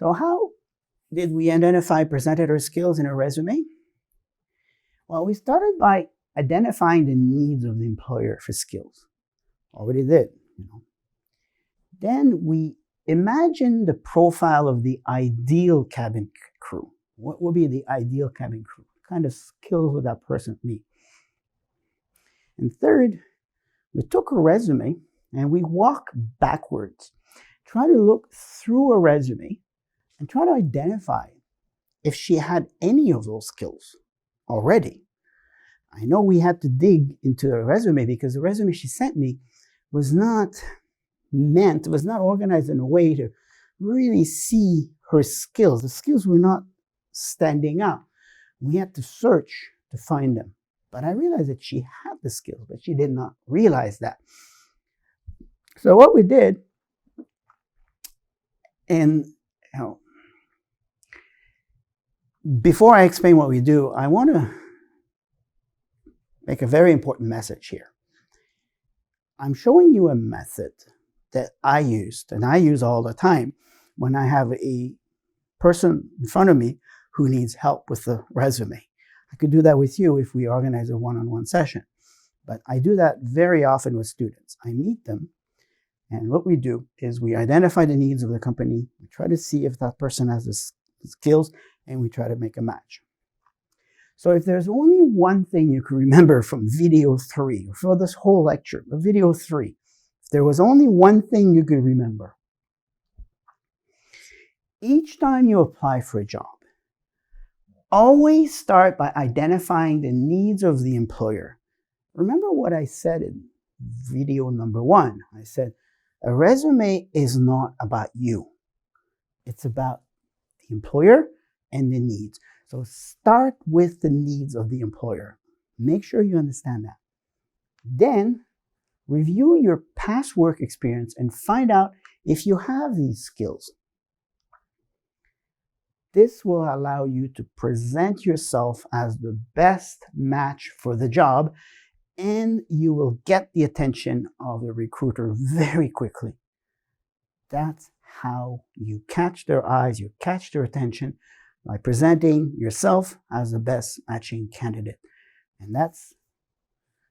So how did we identify presented her skills in her resume? Well, we started by identifying the needs of the employer for skills. Already did. Then we imagined the profile of the ideal cabin crew. What would be the ideal cabin crew? What kind of skills would that person need? And third, we took a resume and we walked backwards, try to look through a resume and try to identify if she had any of those skills already. I know we had to dig into the resume because the resume she sent me was not organized in a way to really see her skills. The skills were not standing out. We had to search to find them. But I realized that she had the skills, but she did not realize that. So what we did, and before I explain what we do, I want to make a very important message here. I'm showing you a method that I used, and I use all the time when I have a person in front of me who needs help with the resume. I could do that with you if we organize a one-on-one session, but I do that very often with students. I meet them, and what we do is we identify the needs of the company, we try to see if that person has the skills, and we try to make a match. So if there's only one thing you can remember from video 3, or for this whole lecture, video 3, if there was only one thing you could remember, each time you apply for a job, always start by identifying the needs of the employer. Remember what I said in video number 1. I said, a resume is not about you. It's about the employer and the needs. So start with the needs of the employer. Make sure you understand that. Then review your past work experience and find out if you have these skills. This will allow you to present yourself as the best match for the job, and you will get the attention of the recruiter very quickly. That's how you catch their eyes, you catch their attention by presenting yourself as the best matching candidate. And that's,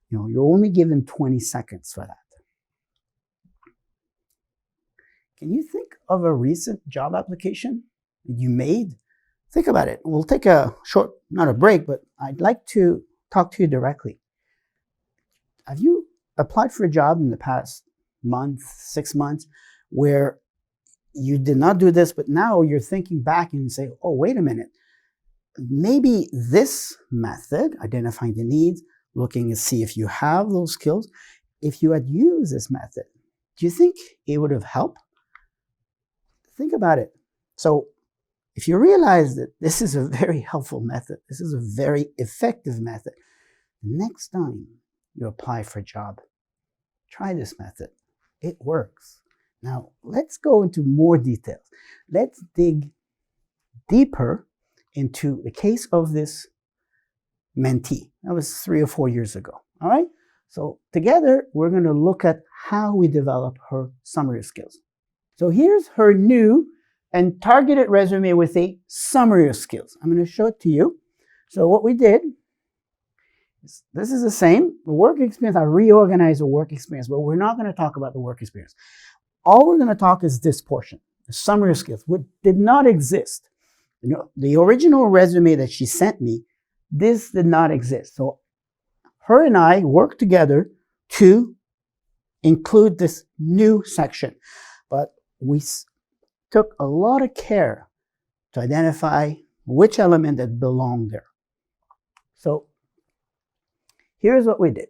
you're only given 20 seconds for that. Can you think of a recent job application you made? Think about it. We'll take a short, not a break, but I'd like to talk to you directly. Have you applied for a job in the past month, 6 months, where you did not do this, but now you're thinking back and you say, oh, wait a minute. Maybe this method, identifying the needs, looking to see if you have those skills, if you had used this method, do you think it would have helped? Think about it. So if you realize that this is a very helpful method, this is a very effective method, next time you apply for a job, try this method. It works. Now, let's go into more details. Let's dig deeper into the case of this mentee. That was 3 or 4 years ago. All right? So together, we're going to look at how we develop her summary of skills. So here's her new and targeted resume with a summary of skills. I'm going to show it to you. So what we did, this is the same. The work experience, I reorganized the work experience, but we're not going to talk about the work experience. All we're going to talk is this portion, the summary of skills, which did not exist. The original resume that she sent me, this did not exist. So her and I worked together to include this new section. But we took a lot of care to identify which element that belonged there. So here's what we did.